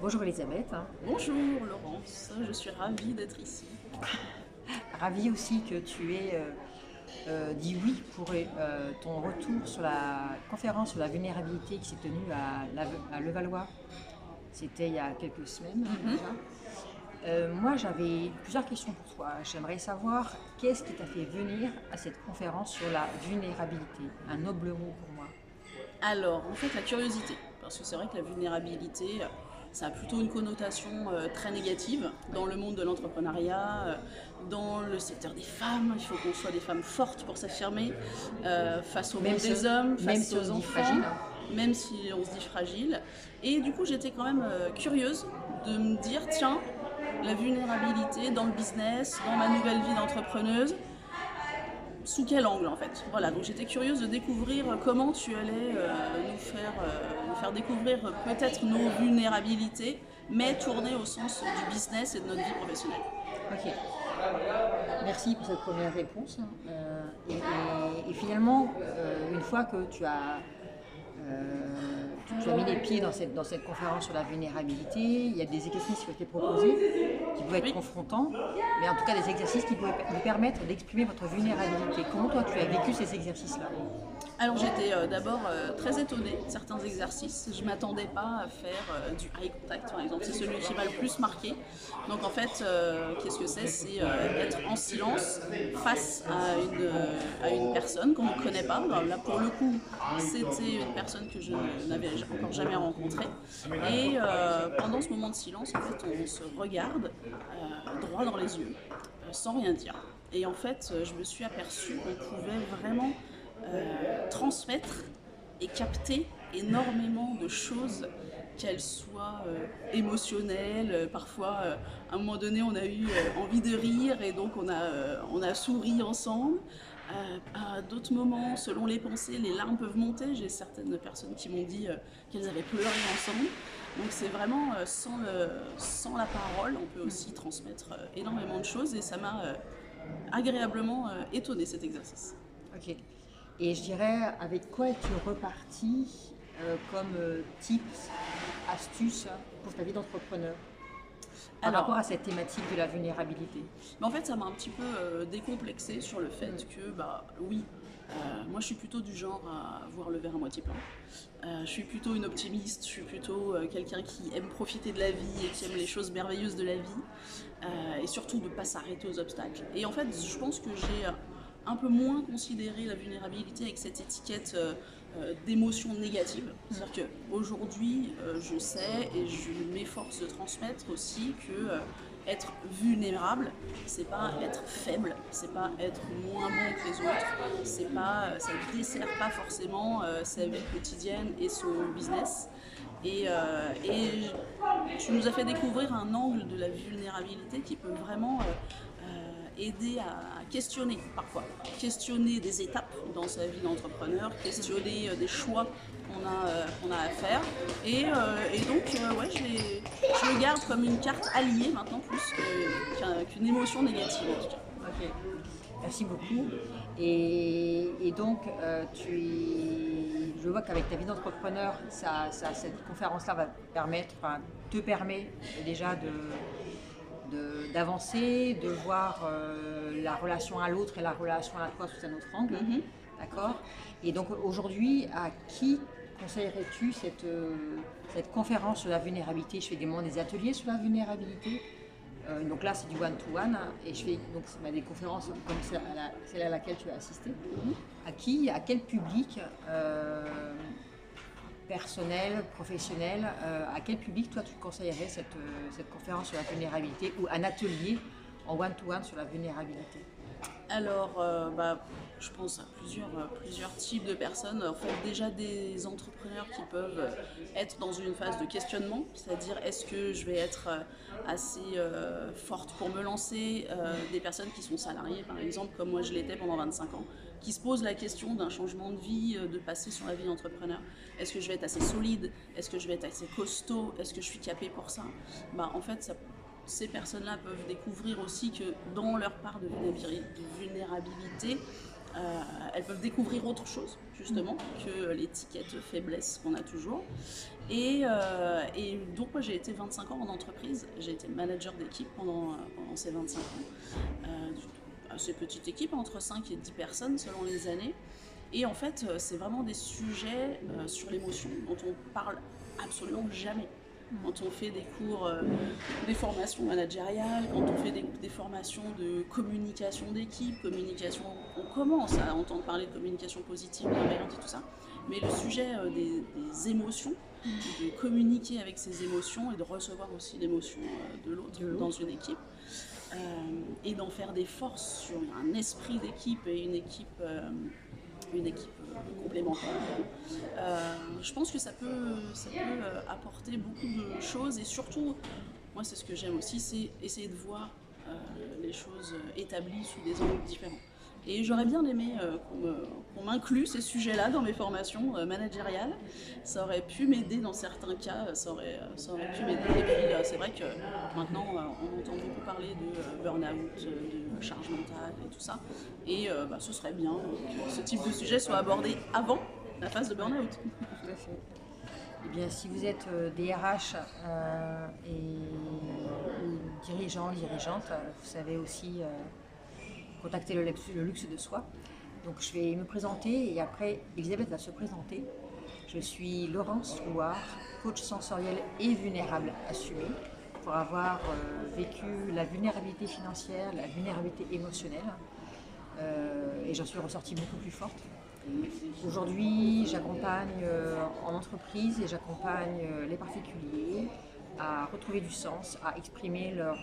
Bonjour Elisabeth, Bonjour Laurence, je suis ravie d'être ici. ravie aussi que tu aies dit oui pour ton retour sur la conférence sur la vulnérabilité qui s'est tenue à Levallois. C'était il y a quelques semaines déjà. Moi j'avais plusieurs questions pour toi. J'aimerais savoir qu'est-ce qui t'a fait venir à cette conférence sur la vulnérabilité. Un noble mot pour moi. Alors, en fait, la curiosité, parce que c'est vrai que la vulnérabilité, ça a plutôt une connotation très négative dans le monde de l'entrepreneuriat, dans le secteur des femmes. Il faut qu'on soit des femmes fortes pour s'affirmer face au monde des hommes, même face si on aux se dit enfants, fragile. même si on se dit fragile. Et du coup, j'étais quand même curieuse de me dire, tiens, la vulnérabilité dans le business, dans ma nouvelle vie d'entrepreneuse, sous quel angle en fait. Voilà, donc j'étais curieuse de découvrir comment tu allais nous faire découvrir peut-être nos vulnérabilités, mais tournées au sens du business et de notre vie professionnelle. Ok, merci pour cette première réponse. Et finalement, une fois que tu as mis les pieds dans cette conférence sur la vulnérabilité, il y a des exercices qui ont été proposés, qui pouvaient être Oui. confrontants, mais en tout cas des exercices qui pouvaient vous permettre d'exprimer votre vulnérabilité. Comment toi tu as vécu ces exercices-là? Alors j'étais d'abord très étonnée de certains exercices. Je ne m'attendais pas à faire du eye contact par exemple. C'est celui qui m'a le plus marqué. Donc en fait, qu'est-ce que c'est? C'est être en silence face à une personne qu'on ne connaît pas. Alors là pour le coup, c'était une personne que je n'avais encore jamais rencontrée. Et pendant ce moment de silence, en fait, on se regarde droit dans les yeux, sans rien dire. Et en fait, je me suis aperçue qu'on pouvait vraiment transmettre et capter énormément de choses, qu'elles soient émotionnelles, parfois à un moment donné on a eu envie de rire et donc on a souri ensemble. À d'autres moments, selon les pensées, les larmes peuvent monter. J'ai certaines personnes qui m'ont dit qu'elles avaient pleuré ensemble. Donc c'est vraiment sans la parole, on peut aussi transmettre énormément de choses et ça m'a agréablement étonnée cet exercice. Ok. Et je dirais, avec quoi es-tu reparti comme tips, astuces pour ta vie d'entrepreneur par rapport Alors, à cette thématique de la vulnérabilité? mais en fait, ça m'a un petit peu décomplexé sur le fait que, bah oui, moi je suis plutôt du genre à voir le verre à moitié plein. Je suis plutôt une optimiste, je suis plutôt quelqu'un qui aime profiter de la vie et qui aime les choses merveilleuses de la vie, et surtout de ne pas s'arrêter aux obstacles. Et en fait, je pense que j'ai un peu moins considéré la vulnérabilité avec cette étiquette d'émotions négatives. C'est-à-dire qu'aujourd'hui, je sais et je m'efforce de transmettre aussi que être vulnérable, c'est pas être faible, c'est pas être moins bon que les autres, c'est pas, ça ne dessert pas forcément sa vie quotidienne et son business. Et tu nous as fait découvrir un angle de la vulnérabilité qui peut vraiment aider à questionner parfois, questionner des étapes dans sa vie d'entrepreneur, questionner des choix qu'on a à faire. Et donc, ouais, je le garde comme une carte alliée maintenant plus qu'une émotion négative en tout cas. Ok, merci beaucoup. Et donc, je vois qu'avec ta vie d'entrepreneur, cette conférence-là va te permet déjà d'avancer, de voir la relation à l'autre et la relation à toi sous un autre angle. D'accord? Et donc aujourd'hui, à qui conseillerais-tu cette conférence sur la vulnérabilité? Je fais des ateliers sur la vulnérabilité. Donc là, c'est du one-to-one, et je fais donc des conférences comme celle à laquelle tu as assisté. À qui, à quel public personnel, professionnel, à quel public toi tu conseillerais cette conférence sur la vulnérabilité ou un atelier en one-to-one sur la vulnérabilité? Alors, je pense à plusieurs types de personnes. En fait, déjà des entrepreneurs qui peuvent être dans une phase de questionnement, c'est-à-dire est-ce que je vais être assez forte pour me lancer, des personnes qui sont salariées par exemple, comme moi je l'étais pendant 25 ans, qui se posent la question d'un changement de vie, de passer sur la vie d'entrepreneur. Est-ce que je vais être assez solide? Est-ce que je vais être assez costaud? Est-ce que je suis capée pour ça? En fait, ces personnes-là peuvent découvrir aussi que dans leur part de vulnérabilité, elles peuvent découvrir autre chose, justement, que l'étiquette faiblesse qu'on a toujours. Et donc, moi, j'ai été 25 ans en entreprise. J'ai été manager d'équipe pendant ces 25 ans. Assez petite équipe, entre 5 et 10 personnes selon les années. Et en fait, c'est vraiment des sujets sur l'émotion dont on parle absolument jamais. Quand on fait des cours, des formations managériales, quand on fait des formations de communication d'équipe, on commence à entendre parler de communication positive, bienveillante et tout ça. Mais le sujet des émotions, de communiquer avec ses émotions et de recevoir aussi l'émotion de l'autre dans une équipe, et d'en faire des forces sur un esprit d'équipe et une équipe complémentaire. Je pense que ça peut apporter beaucoup de choses et surtout, moi c'est ce que j'aime aussi, c'est essayer de voir les choses établies sous des angles différents. Et j'aurais bien aimé qu'on m'inclue ces sujets-là dans mes formations managériales. Ça aurait pu m'aider dans certains cas, ça aurait pu m'aider. Et puis c'est vrai que maintenant on entend beaucoup parler de burn-out, de charge mentale et tout ça. Et ce serait bien que ce type de sujet soit abordé avant la phase de burn-out. Tout à fait. Eh bien, si vous êtes DRH ou dirigeante, vous savez aussi contacter le luxe de soi. Donc je vais me présenter et après Elisabeth va se présenter. Je suis Laurence Louard, coach sensoriel et vulnérable assumé pour avoir vécu la vulnérabilité financière, la vulnérabilité émotionnelle et j'en suis ressortie beaucoup plus forte. Aujourd'hui, j'accompagne en entreprise et j'accompagne les particuliers à retrouver du sens, à exprimer leur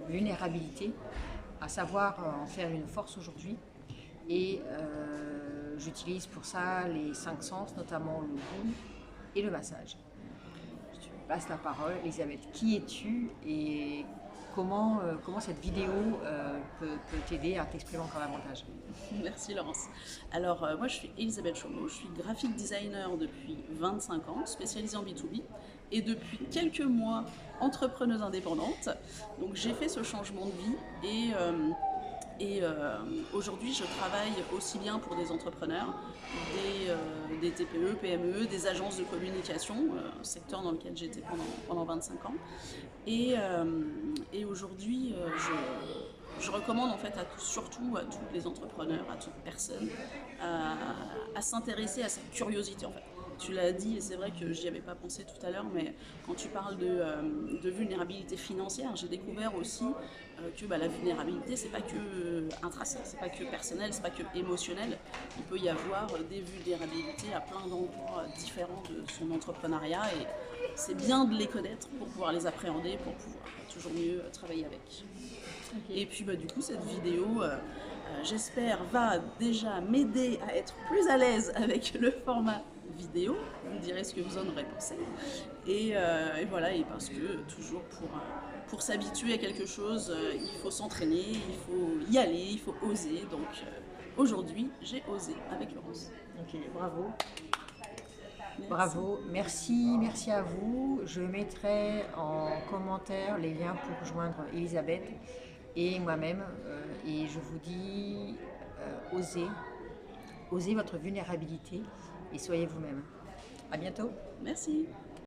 vulnérabilité, à savoir en faire une force aujourd'hui. Et j'utilise pour ça les 5 sens, notamment le goût et le massage. Je te passe la parole. Elisabeth, qui es-tu et comment cette vidéo peut t'aider à t'exprimer encore davantage? Merci Laurence. Alors moi je suis Elisabeth Chaumeau, je suis graphic designer depuis 25 ans, spécialisée en B2B et depuis quelques mois entrepreneuse indépendante. Donc j'ai fait ce changement de vie et aujourd'hui je travaille aussi bien pour des entrepreneurs, des TPE, PME, des agences de communication, secteur dans lequel j'étais pendant 25 ans. Et aujourd'hui je recommande en fait surtout à tous les entrepreneurs, à toute personne, à s'intéresser à cette curiosité en fait. Tu l'as dit et c'est vrai que j'y avais pas pensé tout à l'heure, mais quand tu parles de vulnérabilité financière, j'ai découvert aussi que la vulnérabilité c'est pas que intrinsèque, c'est pas que personnel, c'est pas que émotionnel. Il peut y avoir des vulnérabilités à plein d'endroits différents de son entrepreneuriat et c'est bien de les connaître pour pouvoir les appréhender, pour pouvoir toujours mieux travailler avec. Okay. Et puis du coup cette vidéo j'espère va déjà m'aider à être plus à l'aise avec le format vidéo, vous me direz ce que vous en aurez pensé. Et voilà, et parce que toujours pour s'habituer à quelque chose, il faut s'entraîner, il faut y aller, il faut oser. Donc aujourd'hui, j'ai osé avec Laurence. Ok, bravo. Merci. Bravo, merci à vous. Je mettrai en commentaire les liens pour rejoindre Elisabeth et moi-même. Et je vous dis, osez votre vulnérabilité et soyez vous-même. À bientôt. Merci.